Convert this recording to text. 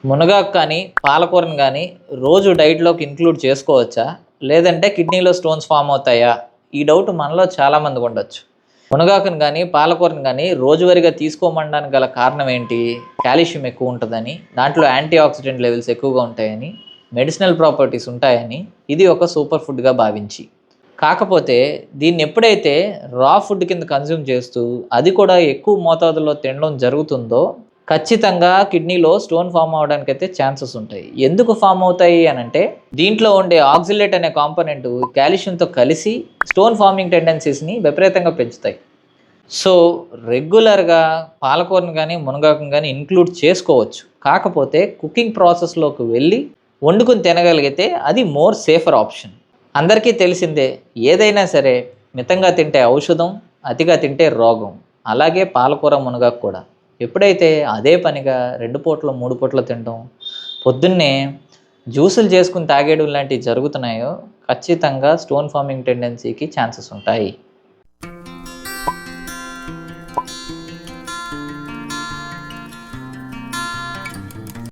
మునగాకు కానీ, పాలకూరని గానీ రోజు డైట్‌లోకి ఇంక్లూడ్ చేసుకోవచ్చా? లేదంటే కిడ్నీలో స్టోన్స్ ఫార్మ్ అవుతాయా? ఈ డౌట్ మనలో చాలామందికుండొచ్చు. మునగాకుని గానీ, పాలకూరని గానీ రోజువారీగా తీసుకోమనడానికి గల కారణం ఏంటి? కాల్షియం ఎక్కువుంటదని, దాంట్లో యాంటీ ఆక్సిడెంట్ లెవెల్స్ ఎక్కువగా ఉంటాయని, మెడిసినల్ ప్రాపర్టీస్ ఉంటాయని, ఇది ఒక సూపర్ ఫుడ్‌గా భావించి. కాకపోతే దీన్నెప్పుడైతే రా ఫుడ్ కింద కన్జ్యూమ్ చేస్తూ, అది కూడా ఎక్కువ మోతాదులో తినడం జరుగుతుందో, ఖచ్చితంగా కిడ్నీలో స్టోన్ ఫార్మ్ అవ్వడానికైతే ఛాన్సెస్ ఉంటాయి. ఎందుకు ఫార్మ్ అవుతాయి అనంటే, దీంట్లో ఉండే ఆక్సిలేట్ అనే కాంపోనెంట్ కాల్షియంతో కలిసి స్టోన్ ఫార్మింగ్ టెండెన్సీస్‌ని విపరీతంగా పెంచుతాయి. సో, రెగ్యులర్‌గా పాలకూరని గానీ, మునగాకుని గానీ ఇంక్లూడ్ చేసుకోవచ్చు. కాకపోతే కుకింగ్ ప్రాసెస్‌లోకి వెళ్ళి వండుకొని తినగలిగితే అది మోర్ సేఫర్ ఆప్షన్. అందరికీ తెలిసిందే, ఏదైనా సరే మితంగా తింటే ఔషధం, అతిగా తింటే రోగం. అలాగే పాలకూర, మునగాకు కూడా. ఎప్పుడైతే అదే పనిగా 2 పూటలు, 3 పూటలు తినడం, పొద్దున్నే జ్యూసులు చేసుకొని తాగేయడం లాంటివి జరుగుతున్నాయో, ఖచ్చితంగా స్టోన్ ఫార్మింగ్ టెండెన్సీకి ఛాన్సెస్ ఉంటాయి.